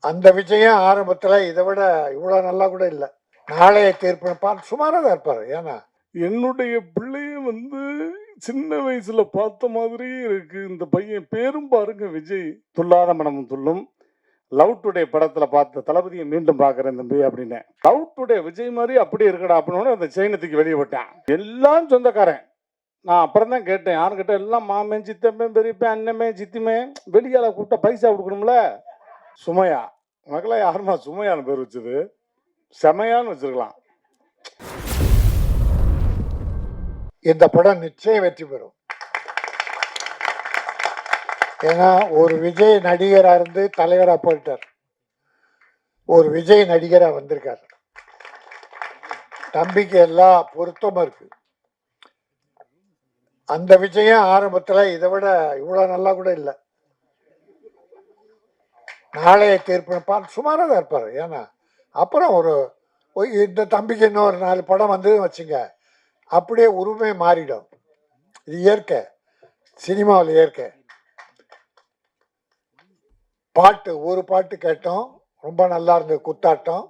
அந்த விஜயம் ஆரம்பத்தில் இதை விட இவ்வளோ நல்லா கூட இல்லை. நாளைய தீர்ப்பு சுமாராக தான் இருப்பார். ஏன்னா என்னுடைய பிள்ளையும் சின்ன வயசுல பார்த்த மாதிரியே இருக்கு. இந்த பையன் பேரும் பாருங்க விஜய். துல்லாத மனமும் துள்ளும். லவ் டுடே படத்துல பார்த்த தளபதியை மீண்டும் பார்க்குறேன் தம்பி அப்படின்னு. லவ் டுடே விஜய் மாதிரி அப்படியே இருக்கடா அப்படின்னு அந்த செயினத்துக்கு வெளியே விட்டேன். எல்லாம் சொந்தக்காரன். நான் அப்புறம் தான் கேட்டேன், யாருக்கிட்ட எல்லாம் மாமன் சித்தப்பேன் பெரியப்பேன் அண்ணமே சித்திமே. வெளியால கூப்பிட்டா பைசா கொடுக்கணும்ல. சுமையா உனக்கெல்லாம் யாருமா சுமையான்னு பேர் வச்சது? செமையான்னு வச்சிருக்கலாம். இந்த படம் நிச்சயம் வெற்றி பெறும். ஏன்னா ஒரு விஜய் நடிகரா இருந்து தலைவரா போயிட்டார், ஒரு விஜய் நடிகரா வந்திருக்கார். தம்பிக்கு எல்லா பொருத்தமும் இருக்கு. அந்த விஜயம் ஆரம்பத்தில் இதை விட இவ்வளோ நல்லா கூட இல்லை. நாளைய தீர்ப்பு சுமாராக தான் இருப்பார். ஏன்னா அப்புறம் இந்த தம்பிக்கு இன்னொரு 4 படம் வந்து வச்சுங்க, அப்படியே உருவமே மாறிடும். இது இயற்கை, சினிமாவில் இயற்கை. பாட்டு ஒரு பாட்டு கேட்டோம், ரொம்ப நல்லா இருந்தது. குத்தாட்டம்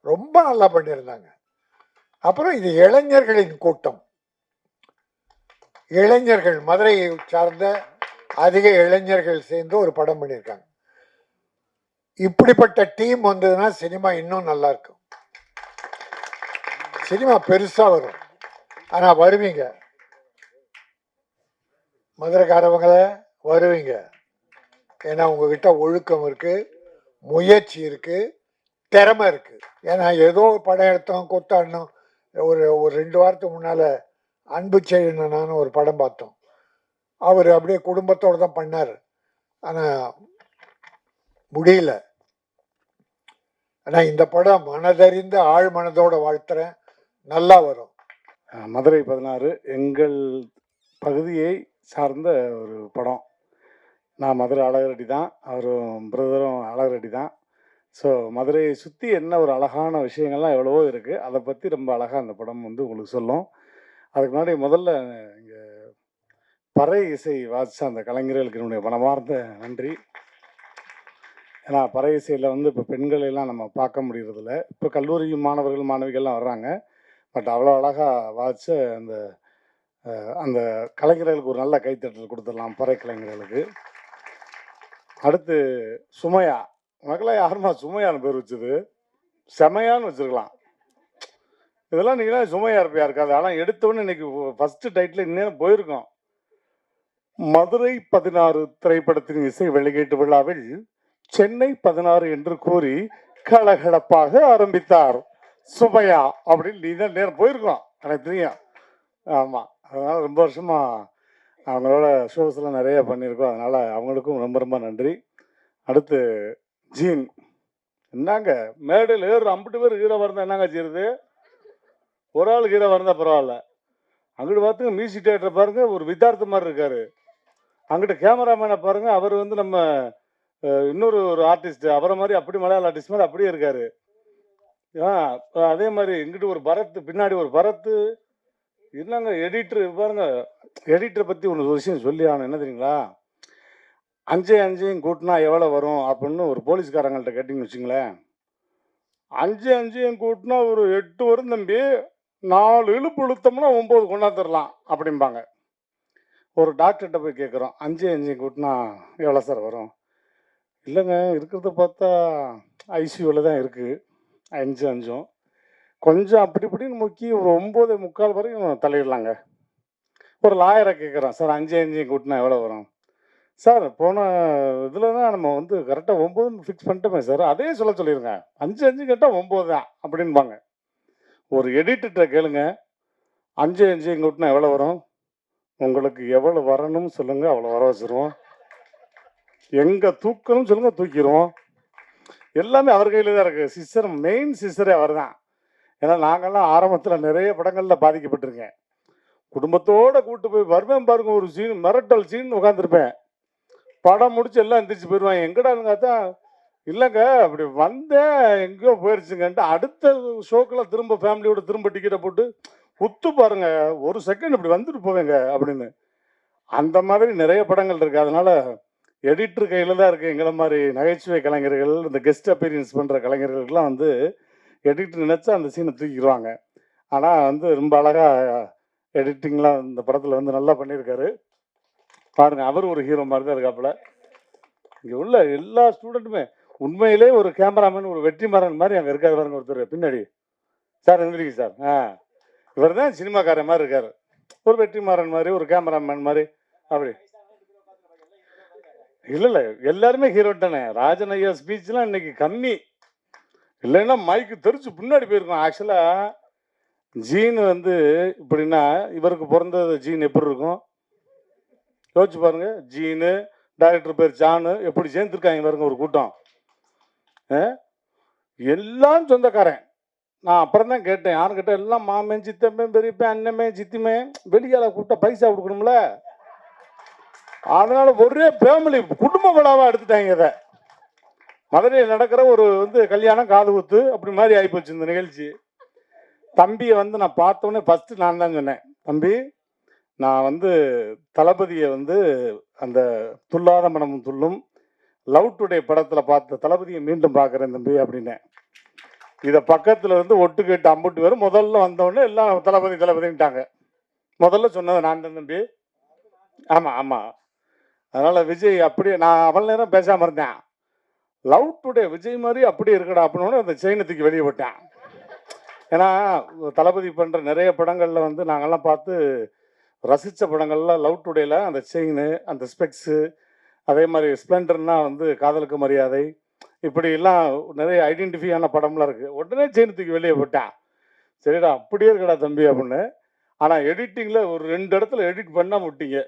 ரொம்ப நல்லா பண்ணியிருந்தாங்க. அப்புறம் இது இளைஞர்களின் கூட்டம். இளைஞர்கள், மதுரையை சார்ந்த அதிக இளைஞர்கள் சேர்ந்து ஒரு படம் பண்ணியிருக்காங்க. இப்படிப்பட்ட டீம் வந்ததுன்னா சினிமா இன்னும் நல்லா இருக்கும். சினிமா பெருசா வரும். ஆனா வருவீங்க, மதுரைக்காரவங்கள வருவீங்க. ஏன்னா உங்ககிட்ட ஒழுக்கம் இருக்கு, முயற்சி இருக்கு, திறமை இருக்கு. ஏன்னா ஏதோ படம் எடுத்தோம் கொத்தாடணும். ஒரு 2 வாரத்துக்கு முன்னால அன்பு செய்யணும்னு ஒரு படம் பார்த்தோம். அவர் அப்படியே குடும்பத்தோடு தான் பண்ணார். ஆனால் முடியல. ஆனால் இந்த படம் மனதறிந்த ஆழ் மனதோட வாழ்த்துறேன், நல்லா வரும். மதுரை 16 எங்கள் பகுதியை சார்ந்த ஒரு படம். நான் மதுரை அழகரெட்டி தான், அவரும் பிரதரும் அழகரெட்டி தான். ஸோ மதுரையை சுற்றி என்ன ஒரு அழகான விஷயங்கள்லாம் எவ்வளவோ இருக்குது. அதை பற்றி ரொம்ப அழகாக அந்த படம் உங்களுக்கு சொல்லும். அதுக்கு முன்னாடி முதல்ல இங்கே பறை இசை வாசித்த அந்த கலைஞர்களுக்கு என்னுடைய மனமார்ந்த நன்றி. ஏன்னா பறை இசையில் இப்போ பெண்கள் எல்லாம் நம்ம பார்க்க முடியறதில்ல. இப்போ கல்லூரி மாணவர்கள் மாணவிகள்லாம் வர்றாங்க. பட் அவ்வளோ அழகாக வாசித்த அந்த அந்த கலைஞர்களுக்கு ஒரு நல்ல கைத்தட்டல் கொடுத்துடலாம், பறை கலைஞர்களுக்கு. அடுத்து சுமையா, உனக்கெல்லாம் யாருமா சுமையான்னு பேர் வச்சது? செமையான்னு வச்சிருக்கலாம். இதெல்லாம் நீங்களாம் சுமையா இருப்பையா இருக்காது. ஆனால் எடுத்தவொன்னு இன்னைக்கு ஃபர்ஸ்ட் டைட்டில் இன்னும் போயிருக்கோம். மதுரை 16 திரைப்படத்தின் இசை வெளியீட்டு விழாவில் சென்னை 16 என்று கூறி கலகலப்பாக ஆரம்பித்தார் சுமையா அப்படின்னு நீ தான் நேரம் போயிருக்கோம், எனக்கு தெரியும். ஆமாம், அதனால் ரொம்ப வருஷமாக அவங்களோட ஷோஸ்லாம் நிறைய பண்ணியிருக்கோம். அதனால் அவங்களுக்கும் ரொம்ப ரொம்ப நன்றி. அடுத்து ஜீன், என்னங்க மேடையில் ஏறு 50 பேர் ஹீரோ வரந்தா என்னங்க செய்யுது? ஒரு ஆள் ஹீரோ வரந்தா பரவாயில்ல. அங்கிட்டு பார்த்துங்க மியூசிக் டேரக்டர் பாருங்க, ஒரு வித்தார்த்த மாதிரி இருக்காரு. அங்கிட்ட கேமராமேனை பாருங்க, அவர் நம்ம இன்னொரு ஆர்டிஸ்ட், அவரை மாதிரி அப்படி மலையாள ஆர்டிஸ்ட் மாதிரி அப்படியே இருக்காரு. அதே மாதிரி இங்கிட்டு ஒரு பரத், பின்னாடி ஒரு பரத்து. என்னங்க எடிட்டர் பாருங்க. எடிட்டரை பற்றி ஒரு விஷயம் சொல்லி ஆகணும். என்ன தெரியுங்களா? 5 கூட்டினா எவ்வளோ வரும் அப்படின்னு ஒரு போலீஸ்காரங்கள்ட்ட கேட்டிங்கன்னு வச்சுங்களேன். 5 கூட்டினா ஒரு 8 வரும் தம்பி, 4 இழுப்பு இழுத்தோம்னா 9 கொண்டாந்துடலாம் அப்படிம்பாங்க. ஒரு டாக்டர்கிட்ட போய் கேட்குறோம், 5 கூட்டினா எவ்வளோ சார் வரும்? இல்லைங்க, இருக்கிறத பார்த்தா ஐசியூவில் தான் இருக்குது 5 கொஞ்சம் அப்படி இப்படின்னு முக்கி ஒரு 9.25 வரைக்கும் தலையிடலாங்க. ஒரு லாயரை கேட்குறோம், சார் 5 கூட்டினா எவ்வளோ வரும்? சார் போன இதில் தான் நம்ம கரெக்டாக 9 ஃபிக்ஸ் பண்ணிட்டோமே சார், அதே சொல்லிடுங்க, 5 கேட்டால் 9 தான் அப்படின்பாங்க. ஒரு எடிட்டர்கிட்ட கேளுங்க, 5 கூட்டினா எவ்வளோ வரும்? உங்களுக்கு எவ்வளோ வரணும்னு சொல்லுங்கள், அவ்வளோ வர வச்சுருவோம். எங்கே தூக்கணும்னு சொல்லுங்கள், தூக்கிடுவோம். எல்லாமே அவர் கையில் தான் இருக்குது. சிஸ்டர், மெயின் சிஸ்டரே அவர் தான். ஏன்னா நாங்கள்லாம் ஆரம்பத்தில் நிறைய படங்களில் பாதிக்கப்பட்டிருக்கேன். குடும்பத்தோடு கூப்பிட்டு போய் வருவேன் பாருங்க, ஒரு சீன் மிரட்டல் சீன் உட்காந்துருப்பேன். படம் முடிச்சு எல்லாம் எந்திரிச்சு போயிடுவாங்க. எங்கடான்னு பார்த்தா இல்லைங்க அப்படி வந்தேன் எங்கேயோ போயிடுச்சுங்கன்ட்டு அடுத்த ஷோக்கெல்லாம் திரும்ப ஃபேமிலியோட திரும்ப டிக்கெட்டை போட்டு உத்து பாருங்க, ஒரு செகண்ட் இப்படி வந்துட்டு போவேங்க அப்படின்னு. அந்த மாதிரி நிறைய படங்கள் இருக்குது. அதனால் எடிட்டர் கையில் தான் இருக்குது. எங்களை மாதிரி நகைச்சுவை கலைஞர்கள், இந்த கெஸ்ட் அப்பீரியன்ஸ் பண்ணுற கலைஞர்களுக்கெல்லாம் வந்து எடிட்டர் நினச்சா அந்த சீனை தூக்கிடுவாங்க. ஆனால் வந்து ரொம்ப அழகாக எடிட்டிங்லாம் இந்த படத்தில் வந்து நல்லா பண்ணியிருக்காரு. பாருங்க, அவர் ஒரு ஹீரோ மாதிரி தான் இருக்காப்புல. இங்கே உள்ள எல்லா ஸ்டூடெண்ட்டுமே உண்மையிலே ஒரு கேமராமேன், ஒரு வெற்றிமாறன் மாதிரி அங்கே இருக்காது பாருங்க ஒருத்தர் பின்னாடி. சார் எந்திரிங்க சார். இவர் தான் சினிமாக்காரன் மாதிரி இருக்காரு. ஒரு வெற்றிமாறன் மாதிரி, ஒரு கேமராமேன் மாதிரி. அப்படி இல்லை எல்லாருமே ஹீரோ தானே. ராஜன் ஐயா ஸ்பீச்லாம் இன்னைக்கு கம்மி. இல்லைன்னா மைக்கு தெரிச்சு பின்னாடி போயிருக்கோம். ஆக்சுவலாக ஜீன் வந்து இப்படின்னா இவருக்கு பிறந்தது ஜீன் எப்படி இருக்கும் யோசிச்சு பாருங்க. ஜீனு, டைரக்டர் பேர் ஜானு, எப்படி சேர்ந்துருக்காங்க பாருங்க ஒரு கூட்டம். எல்லாம் சொந்தக்காரன். நான் அப்புறம் தான் கேட்டேன், யாரும் கேட்டேன், எல்லாம் மாமன், சித்தப்பன், பெரியப்பன், அண்ணமே, சித்திமே. வெளியால கூப்பிட்டா பைசா கொடுக்கணும்ல. அதனால ஒரே ஃபேமிலி குடும்ப விழாவாக எடுத்துட்டாங்க. இதை மதுரையில் நடக்கிற ஒரு வந்து கல்யாணம், காது குத்து அப்படி மாதிரி ஆகிப்போச்சு இந்த நிகழ்ச்சி. தம்பியை வந்து நான் பார்த்தோன்னே ஃபஸ்ட்டு நான் தான் சொன்னேன், தம்பி நான் வந்து தளபதியை வந்து அந்த துல்லாத மனமும் துள்ளும், லவ் டுடே படத்தில் பார்த்த தளபதியை மீண்டும் பார்க்குறேன் தம்பி அப்படின்னேன். இதை பக்கத்தில் வந்து ஒட்டு கேட்டு அம்புட்டு பேர் முதல்ல வந்தோடனே எல்லாம் தளபதி தளபதின்ட்டாங்க. முதல்ல சொன்னது நான் தான் தம்பி. ஆமாம். அதனால் விஜய் அப்படியே, நான் அவ்வளோ நேரம் பேசாமல் இருந்தேன். லவ் டுடே விஜய் மாதிரி அப்படியே இருக்கடா அப்படின்னு அந்த செயினை தூக்கி வெளியே விட்டேன். ஏன்னா தளபதி பண்ணுற நிறைய படங்களில் வந்து நாங்கள்லாம் பார்த்து ரசித்த படங்கள்லாம் லவ் டுடேல அந்த செயின், அந்த ஸ்பெக்ஸு, அதே மாதிரி ஸ்ப்ளெண்டர்னா வந்து காதலுக்கு மரியாதை, இப்படிலாம் நிறைய ஐடென்டிஃபையான படம்லாம் இருக்குது. உடனே செயின் தூக்கி வெளியே போட்டேன். சரிடா அப்படியே இருக்கடா தம்பி அப்படின்னு. ஆனால் எடிட்டிங்கில் ஒரு 2 இடத்துல எடிட் பண்ணால் விட்டீங்க.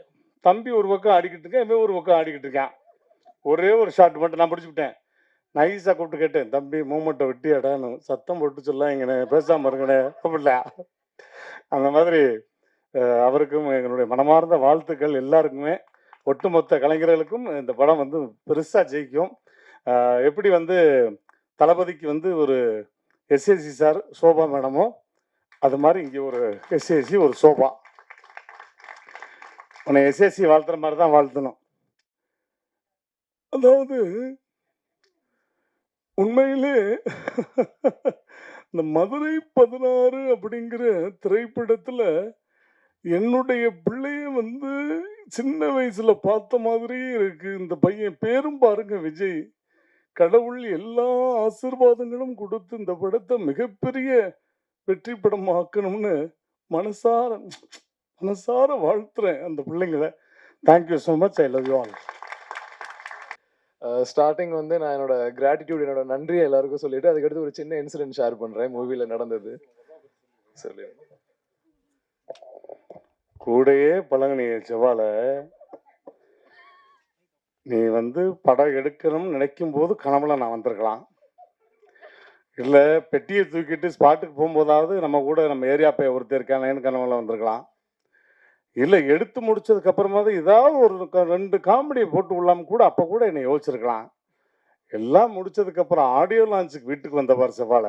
தம்பி ஒரு பக்கம் ஆடிக்கிட்டு இருக்கேன், இவன் ஒரு பக்கம் ஆடிக்கிட்டு இருக்கேன். ஒரே ஒரு ஷாட் மட்டும் நான் பிடிச்சிவிட்டேன். நைஸாக கூப்பிட்டு கேட்டேன், தம்பி மூமெண்ட்டை வெட்டியாடான்னு. சத்தம் போட்டு சொல்லாங்கண்ணே, பேசாமல் இருங்கண்ணே அப்படில. அந்த மாதிரி அவருக்கும் எங்களுடைய மனமார்ந்த வாழ்த்துக்கள் எல்லாருக்குமே, ஒட்டுமொத்த கலைஞர்களுக்கும். இந்த படம் வந்து பெருசாக ஜெயிக்கும். எப்படி வந்து தளபதிக்கு வந்து ஒரு எஸ்ஏசி சார், சோபா மேடமோ, அது மாதிரி இங்கே ஒரு எஸ்ஏசி, ஒரு சோபா. உன்னை எஸ்ஏசி வாழ்த்துற மாதிரி தான் வாழ்த்தணும். அதாவது உண்மையிலே இந்த மதுரை 16 அப்படிங்கிற திரைப்படத்தில் என்னுடைய பிள்ளைய வந்து சின்ன வயசுல பார்த்த மாதிரியே இருக்கு. இந்த பையன் பேரும் பாருங்க விஜய். கடவுள் எல்லா ஆசீர்வாதங்களும் கொடுத்து இந்த படத்தை மிகப்பெரிய வெற்றி படம் ஆக்கணும்னு மனசார வாழ்த்துறேன் அந்த பிள்ளைங்களை. Thank you so much. I love you all. Starting வந்து நான் என்னோட கிராட்டிடியூட், என்னோட நன்றியை எல்லாருக்கும் சொல்லிட்டு அதுக்கடுத்து ஒரு சின்ன இன்சிடென்ட் ஷேர் பண்றேன் மூவில நடந்தது. சொல்லி கூடையே பழங்கினிய செவ்வாழ, நீ வந்து படம் எடுக்கணும்னு நினைக்கும் போது கனவுல நான் வந்திருக்கலாம். இல்லை பெட்டியை தூக்கிட்டு ஸ்பாட்டுக்கு போகும்போதாவது நம்ம ஏரியா பையன் ஒருத்தர் இருக்கானேன்னு கனவுல வந்திருக்கலாம். இல்லை எடுத்து முடிச்சதுக்கு அப்புறமாவது ஏதாவது ஒரு 2 காமெடியை போட்டு விடலாம கூட அப்போ கூட என்னை யோசிச்சிருக்கலாம். எல்லாம் முடிச்சதுக்கு அப்புறம் ஆடியோ லான்ச்சுக்கு வீட்டுக்கு வந்த பாரு செவ்வாழ.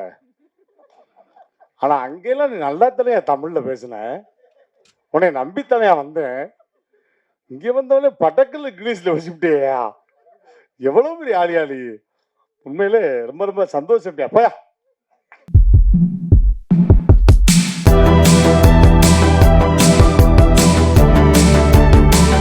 ஆனால் அங்கெல்லாம் நீ நல்லா தானே தமிழில் பேசின, உன்னை நம்பித்தானையா வந்தேன். இங்கே வந்தவனே பட்டக்கல் இங்கிலீஷில் வச்சுக்கிட்டேயா. எவ்வளோ பெரிய ஆளியாளி. உண்மையிலே ரொம்ப ரொம்ப சந்தோஷம். அப்பா